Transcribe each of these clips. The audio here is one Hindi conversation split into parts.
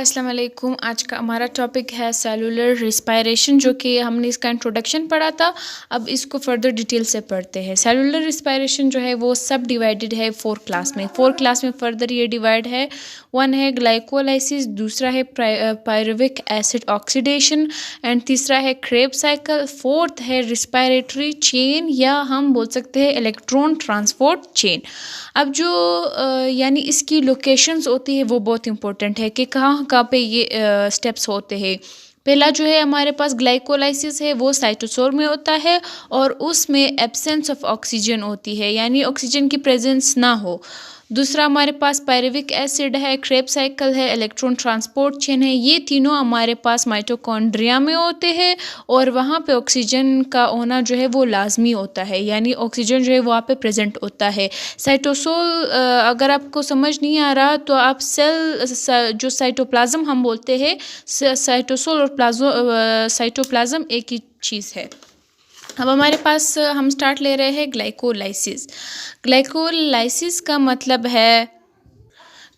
अस्सलाम वालेकुम। आज का हमारा टॉपिक है सेलुलर रिस्पायरेशन, जो कि हमने इसका इंट्रोडक्शन पढ़ा था। अब इसको फर्दर डिटेल से पढ़ते हैं। सेलुलर रिस्पायरेशन जो है वो सब डिवाइडेड है फोर क्लास में फर्दर ये डिवाइड है। वन है ग्लाइकोलाइसिस, दूसरा है पायरुविक एसिड ऑक्सीडेशन एंड तीसरा है क्रेब्स साइकिल, फोर्थ है रिस्पायरेटरी चेन या हम बोल सकते हैं इलेक्ट्रॉन ट्रांसपोर्ट चेन। अब जो यानी इसकी लोकेशंस होती है वो बहुत इंपॉर्टेंट है कि कहाँ पे ये स्टेप्स होते हैं। पहला जो है हमारे पास ग्लाइकोलाइसिस है, वो साइटोसोल में होता है और उसमें एब्सेंस ऑफ ऑक्सीजन होती है, यानी ऑक्सीजन की प्रेजेंस ना हो। दूसरा हमारे पास पायरुविक एसिड है, क्रेब्स साइकिल है, इलेक्ट्रॉन ट्रांसपोर्ट चेन है। ये तीनों हमारे पास माइटोकॉन्ड्रिया में होते हैं और वहाँ पे ऑक्सीजन का होना जो है वो लाजमी होता है, यानी ऑक्सीजन जो है वहाँ पे प्रेजेंट होता है। साइटोसोल अगर आपको समझ नहीं आ रहा तो आप सेल जो साइटोप्लाज्म हम बोलते हैं, साइटोसोल और साइटोप्लाज्म एक ही चीज़ है। अब हमारे पास हम स्टार्ट ले रहे हैं ग्लाइकोलाइसिस। ग्लाइकोलाइसिस का मतलब है,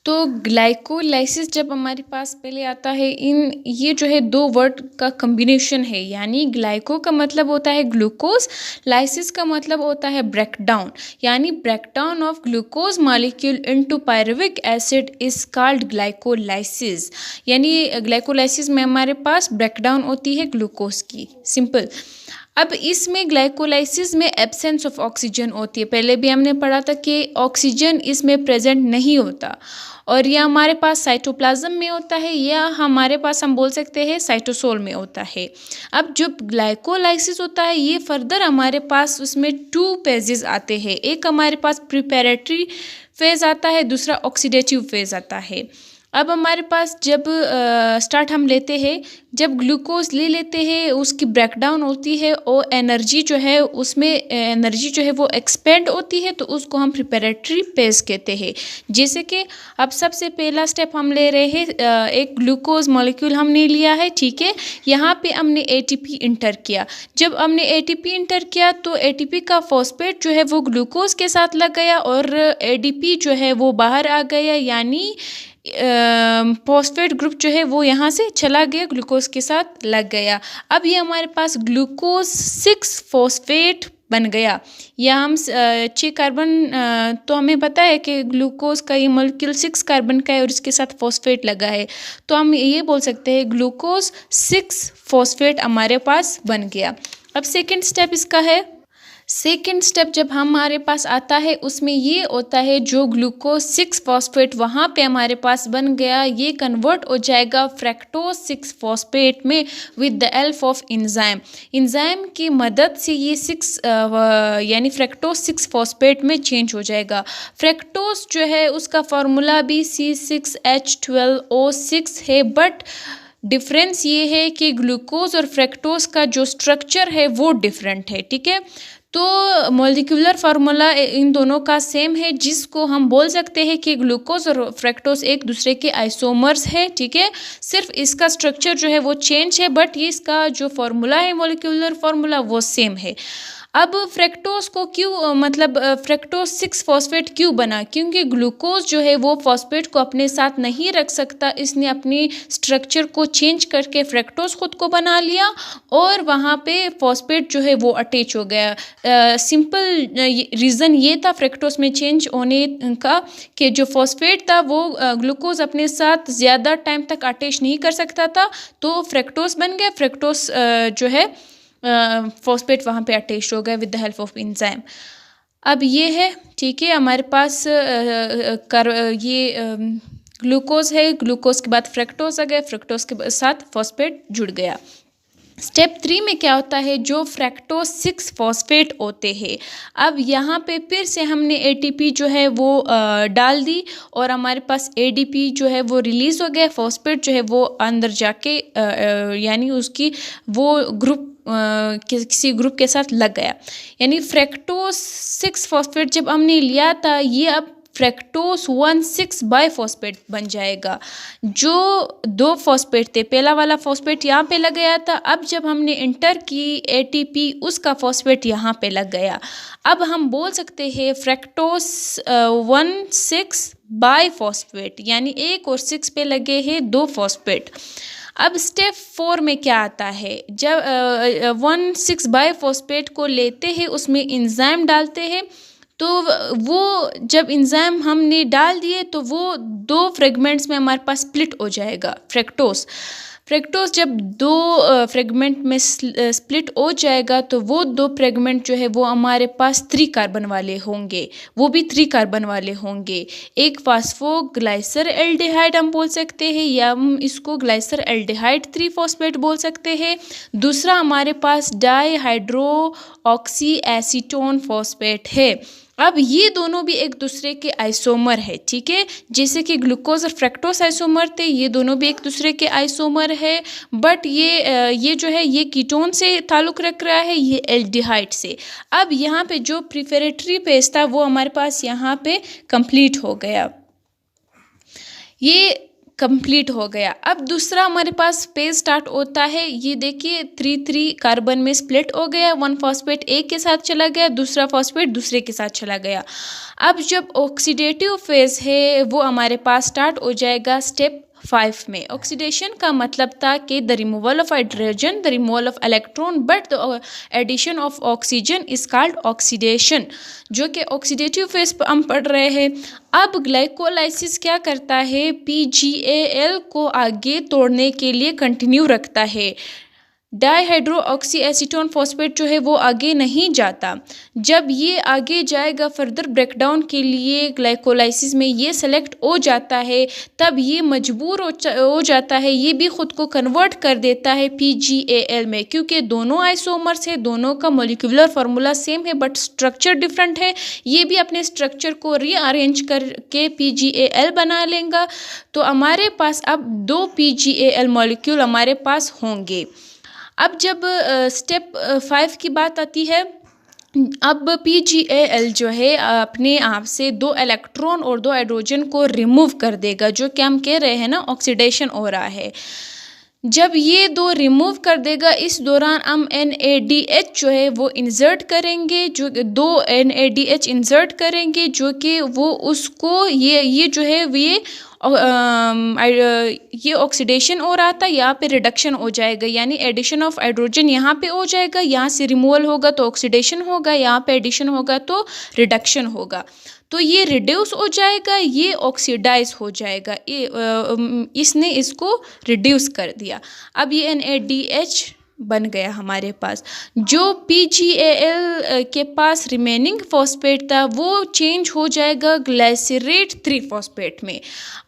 तो ग्लाइकोलाइसिस जब हमारे पास पहले आता है, ये जो है दो वर्ड का कम्बिनेशन है, यानी ग्लाइको का मतलब होता है ग्लूकोज, लाइसिस का मतलब होता है ब्रेकडाउन, यानी breakdown of glucose molecule into pyruvic acid is called glycolysis. यानी ग्लाइकोलाइसिस में हमारे पास ब्रेकडाउन होती है ग्लूकोज की, सिंपल। अब इसमें ग्लाइकोलाइसिस में एब्सेंस ऑफ ऑक्सीजन होती है। पहले भी हमने पढ़ा था कि ऑक्सीजन इसमें प्रेजेंट नहीं होता और यह हमारे पास साइटोप्लाज्म में होता है या हमारे पास हम बोल सकते हैं साइटोसोल में होता है। अब जब ग्लाइकोलाइसिस होता है ये फर्दर हमारे पास उसमें 2 फेजेस आते हैं। एक हमारे पास प्रिपरेटरी फेज आता है, दूसरा ऑक्सीडेटिव फेज आता है। अब हमारे पास जब स्टार्ट हम लेते हैं, जब ग्लूकोज ले लेते हैं उसकी ब्रेकडाउन होती है और एनर्जी जो है उसमें एनर्जी जो है वो एक्सपेंड होती है, तो उसको हम प्रिपरेटरी फेज कहते हैं। जैसे कि अब सबसे पहला स्टेप हम ले रहे हैं, एक ग्लूकोज मॉलिक्यूल हमने लिया है, ठीक है। यहाँ पे हमने एटीपी इंटर किया। जब हमने एटीपी इंटर किया तो एटीपी का फॉस्फेट जो है वो ग्लूकोज के साथ लग गया और एडीपी जो है वो बाहर आ गया, यानी फॉस्फेट ग्रुप जो है वो यहाँ से चला गया, ग्लूकोज के साथ लग गया। अब ये हमारे पास ग्लूकोज 6 फॉस्फेट बन गया। या हम 6 कार्बन, तो हमें पता है कि ग्लूकोज का ये मॉलिक्यूल 6 कार्बन का है और इसके साथ फॉस्फेट लगा है, तो हम ये बोल सकते हैं ग्लूकोज 6 फॉस्फेट हमारे पास बन गया। अब सेकेंड स्टेप इसका है। सेकेंड स्टेप जब हमारे पास आता है उसमें ये होता है, जो ग्लूकोज 6 फॉस्फेट वहाँ पे हमारे पास बन गया, ये कन्वर्ट हो जाएगा फ्रैक्टोज 6 फॉस्फेट में with the help of enzyme. Enzyme की मदद से ये 6 यानी फ्रैक्टोज 6 फॉस्फेट में चेंज हो जाएगा। फ्रैक्टोज जो है उसका फार्मूला भी C6H12O6 है, बट डिफरेंस ये है कि ग्लूकोज और फ्रैक्टोज का जो स्ट्रक्चर है वो डिफरेंट है, ठीक है। तो मॉलिक्यूलर फार्मूला इन दोनों का सेम है, जिसको हम बोल सकते हैं कि ग्लूकोज और फ्रैक्टोज एक दूसरे के आइसोमर्स है, ठीक है। सिर्फ इसका स्ट्रक्चर जो है वो चेंज है, बट ये इसका जो फार्मूला है मॉलिक्यूलर फार्मूला वो सेम है। अब फ्रैक्टोज को क्यों, मतलब फ्रैक्टोज 6 फॉस्फेट क्यों बना? क्योंकि ग्लूकोज जो है वो फॉस्फेट को अपने साथ नहीं रख सकता, इसने अपनी स्ट्रक्चर को चेंज करके फ्रैक्टोज खुद को बना लिया और वहाँ पे फॉस्फेट जो है वो अटैच हो गया। सिंपल रीज़न ये था फ्रैक्टोज में चेंज होने का कि जो फॉस्फेट था वो ग्लूकोज अपने साथ ज़्यादा टाइम तक अटैच नहीं कर सकता था, तो फ्रैक्टोज बन गया। फ्रैक्टोज जो है फॉस्फेट वहाँ पे अटैच हो गया with the help of enzyme. अब ये है, ठीक है, हमारे पास ये ग्लूकोज है, ग्लूकोज के बाद फ्रैक्टोज आ गया, फ्रैक्टोज के साथ फॉस्फेट जुड़ गया। स्टेप 3 में क्या होता है, जो फ्रैक्टोज 6 फॉस्फेट होते हैं, अब यहाँ पे फिर से हमने एटीपी जो है वो डाल दी और हमारे पास एडीपी जो है वो रिलीज़ हो गया। फॉस्फेट जो है वो अंदर जाके यानी उसकी वो ग्रुप किसी ग्रुप के साथ लग गया, यानी फ्रैक्टोज 6 फॉस्फेट जब हमने लिया था, ये अब फ्रैक्टोस 1,6 बाइफॉस्फेट बन जाएगा। जो 2 फॉस्फेट थे, पहला वाला फॉस्फेट यहाँ पे लग गया था, अब जब हमने इंटर की ATP उसका फॉस्फेट यहाँ पे लग गया। अब हम बोल सकते हैं फ्रैक्टोस 1,6 बाइफॉस्फेट, यानी 1 और 6 पे लगे हैं 2 फॉस्फेट। अब स्टेप 4 में क्या आता है, जब 1,6 बाइफॉस्फेट को लेते हैं, उसमें एंजाइम डालते हैं, तो वो जब एंजाइम हमने डाल दिए तो वो 2 फ्रेगमेंट्स में हमारे पास स्प्लिट हो जाएगा फ्रैक्टोस। जब 2 फ्रेगमेंट में स्प्लिट हो जाएगा तो वो 2 फ्रेगमेंट जो है वो हमारे पास 3 कार्बन वाले होंगे, वो भी 3 कार्बन वाले होंगे। एक फास्फोग्लाइसर एल्डिहाइड हम बोल सकते हैं, या हम इसको ग्लाइसर एल्डिहाइड 3 फॉस्फेट बोल सकते हैं। दूसरा हमारे पास डाईहाइड्रो ऑक्सी एसीटोन फॉस्फेट है। अब ये दोनों भी एक दूसरे के आइसोमर है, ठीक है, जैसे कि ग्लूकोज और फ्रैक्टोस आइसोमर थे, ये दोनों भी एक दूसरे के आइसोमर है। बट ये जो है ये कीटोन से ताल्लुक़ रख रहा है, ये एल्डिहाइड से। अब यहाँ पे जो प्रिपरेटरी पेज था वो हमारे पास यहाँ पे कंप्लीट हो गया, ये कंप्लीट हो गया। अब दूसरा हमारे पास पेज स्टार्ट होता है, ये देखिए 3 कार्बन में स्प्लिट हो गया, 1 फॉस्फेट एक के साथ चला गया, दूसरा फॉस्फेट दूसरे के साथ चला गया। अब जब ऑक्सीडेटिव फेज है वो हमारे पास स्टार्ट हो जाएगा स्टेप 5 में। ऑक्सीडेशन का मतलब था कि the removal of hydrogen, the removal of electron, but the addition of oxygen is called oxidation, जो कि ऑक्सीडेटिव फेज पर हम पढ़ रहे हैं। अब ग्लाइकोलाइसिस क्या करता है, PGAL को आगे तोड़ने के लिए कंटिन्यू रखता है। डाईहाइड्रो ऑक्सी एसीटोन फॉस्फेट जो है वो आगे नहीं जाता। जब ये आगे जाएगा फर्दर ब्रेकडाउन के लिए ग्लाइकोलाइसिस में ये सेलेक्ट हो जाता है, तब ये मजबूर हो जाता है, ये भी ख़ुद को कन्वर्ट कर देता है PGAL में, क्योंकि दोनों आइसोमर्स है, दोनों का मॉलिक्यूलर फार्मूला सेम है बट स्ट्रक्चर डिफरेंट है। ये भी अपने स्ट्रक्चर को रीअरेंज करके PGAL बना लेगा, तो हमारे पास अब 2 PGAL मॉलिक्यूल हमारे पास होंगे। अब जब स्टेप 5 की बात आती है, अब PGAL जो है अपने आप से 2 इलेक्ट्रॉन और 2 हाइड्रोजन को रिमूव कर देगा, जो कि हम कह रहे हैं ना ऑक्सीडेशन हो रहा है। जब ये 2 रिमूव कर देगा, इस दौरान हम NADH जो है वो इंसर्ट करेंगे, जो 2 NADH इंसर्ट करेंगे, जो कि वो उसको ये जो है ये ऑक्सीडेशन हो रहा था, यहाँ पे रिडक्शन हो जाएगा, यानी एडिशन ऑफ हाइड्रोजन यहाँ पे हो जाएगा, यहाँ से रिमूवल होगा तो ऑक्सीडेशन होगा, यहाँ पे एडिशन होगा तो रिडक्शन होगा, तो ये रिड्यूस हो जाएगा, ये ऑक्सीडाइज हो जाएगा। इसने इसको रिड्यूस कर दिया। अब ये NADH बन गया हमारे पास। जो PGAL के पास रिमेनिंग फॉस्फेट था वो चेंज हो जाएगा ग्लाइसरेट 3 फॉस्फेट में।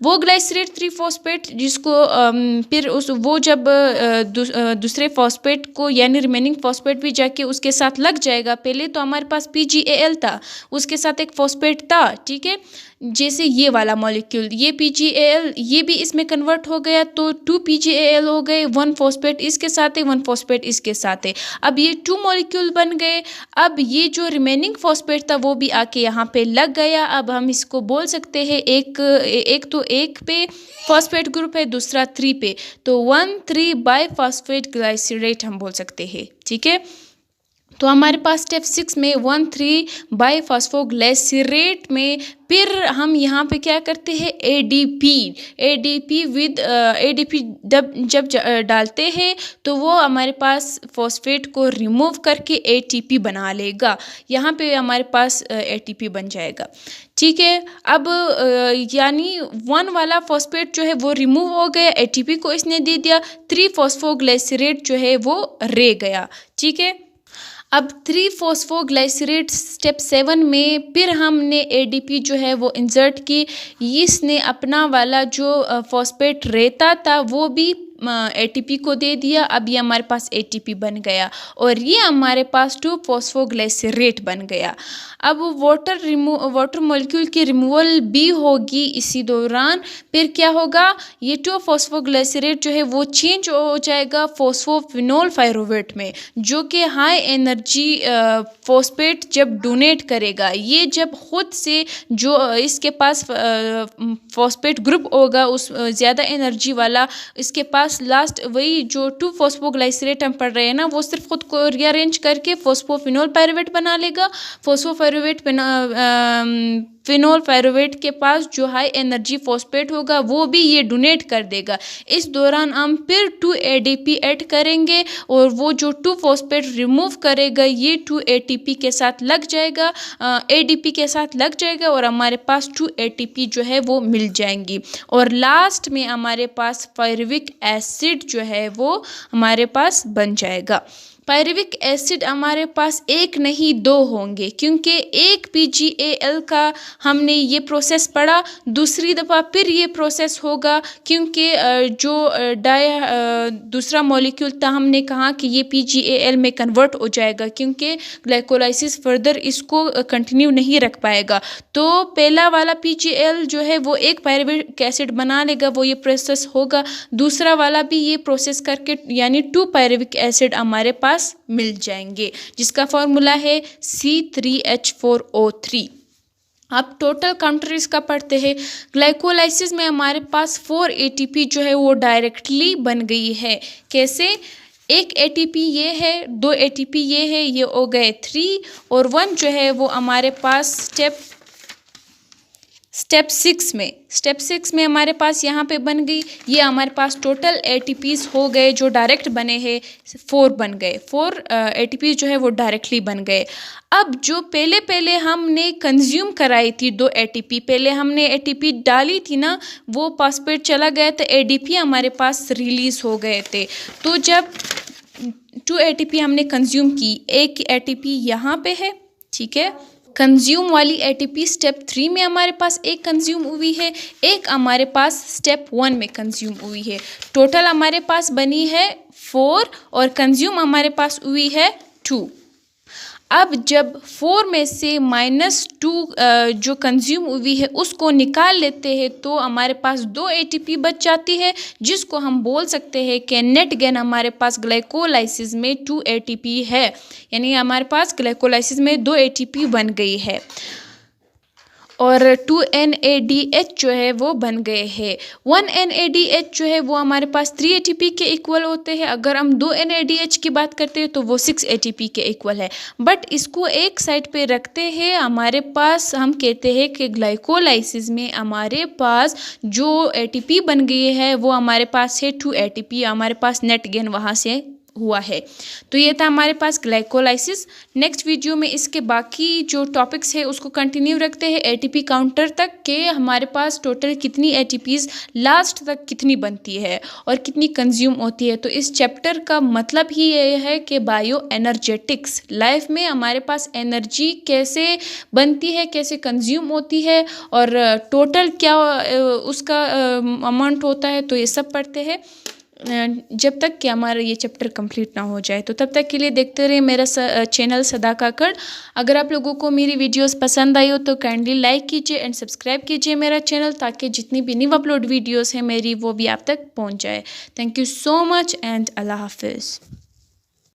वो ग्लाइसरेट 3 फॉस्फेट जिसको फिर वो जब दूसरे फॉस्फेट को यानी रिमेनिंग फॉस्फेट भी जाके उसके साथ लग जाएगा। पहले तो हमारे पास PGAL था, उसके साथ एक फॉस्फेट था, ठीक है, जैसे ये वाला मॉलिक्यूल, ये PGAL, ये भी इसमें कन्वर्ट हो गया तो 2 PGAL हो गए, 1 फॉस्फेट इसके साथ है, 1 फॉस्फेट इसके साथ है। अब ये 2 मॉलिक्यूल बन गए। अब ये जो रिमेनिंग फॉस्फेट था वो भी आके यहाँ पे लग गया। अब हम इसको बोल सकते हैं एक पे फॉस्फेट ग्रुप है, दूसरा 3 पे, तो 1,3 बाइफॉस्फेट ग्लाइसरेट हम बोल सकते हैं, ठीक है। तो हमारे पास स्टेप 6 में 1,3 बाइफॉस्फोग्लाइसरेट में फिर हम यहाँ पे क्या करते हैं ADP जब डालते हैं तो वो हमारे पास फॉस्फेट को रिमूव करके ATP बना लेगा। यहाँ पे हमारे पास ATP बन जाएगा, ठीक है। अब यानी 1 वाला फॉस्फेट जो है वो रिमूव हो गया, ATP को इसने दे दिया, 3 फॉस्फोग्लाइसरेट जो है वो रह गया, ठीक है। अब 3 फॉस्फोग्लाइसरेट स्टेप 7 में फिर हमने ADP जो है वो इंसर्ट की। इसने अपना वाला जो फॉस्फेट रहता था वो भी एटीपी को दे दिया, अब ये हमारे पास एटीपी बन गया और ये हमारे पास 2-फॉस्फोग्लिसरेट बन गया। अब वाटर मॉलिक्यूल की रिमूवल भी होगी इसी दौरान। फिर क्या होगा, ये 2-फॉस्फोग्लिसरेट जो है वो चेंज हो जाएगा फॉस्फोफिनोल पायरुवेट में, जो कि हाई एनर्जी फॉस्फेट जब डोनेट करेगा, ये जब खुद से जो इसके पास फॉस्फेट ग्रुप होगा उस ज़्यादा एनर्जी वाला, इसके पास लास्ट वही जो 2-फॉस्फोग्लिसरेट हम पढ़ रहे हैं ना, वो सिर्फ खुद को रीअरेंज करके फॉस्फोफिनोल पायरुवेट बना लेगा। फिनोल पायरुवेट के पास जो हाई एनर्जी फॉस्फेट होगा वो भी ये डोनेट कर देगा। इस दौरान हम फिर 2 ADP ऐड करेंगे और वो जो 2 फॉस्फेट रिमूव करेगा ये 2 ATP के साथ लग जाएगा, ADP के साथ लग जाएगा और हमारे पास 2 ATP जो है वो मिल जाएंगी। और लास्ट में हमारे पास पायरुविक एसिड जो है वो हमारे पास बन जाएगा। पायरुविक एसिड हमारे पास एक नहीं 2 होंगे, क्योंकि एक PgAl का हमने ये प्रोसेस पढ़ा, दूसरी दफ़ा फिर ये प्रोसेस होगा, क्योंकि जो दूसरा मॉलिक्यूल था हमने कहा कि ये PgAl में कन्वर्ट हो जाएगा, क्योंकि ग्लाइकोलाइसिस फर्दर इसको कंटिन्यू नहीं रख पाएगा। तो पहला वाला PgAl जो है वो एक पायरुविक एसिड बना लेगा, वो ये प्रोसेस होगा। दूसरा वाला भी ये प्रोसेस करके यानी 2 पायरुविक एसिड हमारे पास मिल जाएंगे, जिसका फॉर्मूला है C3H4O3। अब टोटल काउंटर इसका पढ़ते हैं। ग्लाइकोलाइसिस में हमारे पास 4 ATP जो है वो डायरेक्टली बन गई है। कैसे? एक ATP ये है, 2 ATP ये है, ये हो गए 3 और 1 जो है वो हमारे पास स्टेप 6 में हमारे पास यहाँ पे बन गई। ये हमारे पास टोटल ATPs हो गए जो डायरेक्ट बने हैं, 4 बन गए। 4 ATPs जो है वो डायरेक्टली बन गए। अब जो पहले हमने कंज्यूम कराई थी 2 ATP, पहले हमने ATP डाली थी ना, वो फॉस्फेट चला गया तो ADP हमारे पास रिलीज हो गए थे। तो जब 2 ATP हमने कंज्यूम की, एक ATP यहाँ पे है, ठीक है, कंज्यूम वाली ATP स्टेप 3 में हमारे पास एक कंज्यूम हुई है, एक हमारे पास स्टेप 1 में कंज्यूम हुई है। टोटल हमारे पास बनी है 4 और कंज्यूम हमारे पास हुई है 2। अब जब 4 में से -2 जो कंज्यूम हुई है उसको निकाल लेते हैं तो हमारे पास 2 ATP बच जाती है, जिसको हम बोल सकते हैं कि नेट गेन हमारे पास ग्लाइकोलाइसिस में 2 ATP है, यानी हमारे पास ग्लाइकोलाइसिस में 2 ATP बन गई है और 2 NADH जो है वो बन गए हैं। 1 NADH जो है वो हमारे पास 3 ATP के इक्वल होते हैं। अगर हम 2 NADH की बात करते हैं तो वो 6 ATP के इक्वल है। बट इसको एक साइड पे रखते हैं, हमारे पास हम कहते हैं कि ग्लाइकोलाइसिस में हमारे पास जो ATP बन गई है वो हमारे पास है 2 ATP, हमारे पास नेट गेन वहाँ से हुआ है। तो ये था हमारे पास ग्लाइकोलाइसिस। नेक्स्ट वीडियो में इसके बाकी जो टॉपिक्स है उसको कंटिन्यू रखते हैं ATP काउंटर तक, कि हमारे पास टोटल कितनी ATPs लास्ट तक कितनी बनती है और कितनी कंज्यूम होती है। तो इस चैप्टर का मतलब ही ये है कि बायो एनर्जेटिक्स, लाइफ में हमारे पास एनर्जी कैसे बनती है, कैसे कंज्यूम होती है और टोटल क्या उसका अमाउंट होता है, तो ये सब पढ़ते हैं जब तक कि हमारा ये चैप्टर कंप्लीट ना हो जाए। तो तब तक के लिए देखते रहिए मेरा चैनल सदा काकड़। अगर आप लोगों को मेरी वीडियोस पसंद आई हो तो काइंडली लाइक कीजिए एंड सब्सक्राइब कीजिए मेरा चैनल, ताकि जितनी भी न्यू अपलोड वीडियोस हैं मेरी वो भी आप तक पहुंच जाए। Thank you so much and अल्लाह हाफिज़।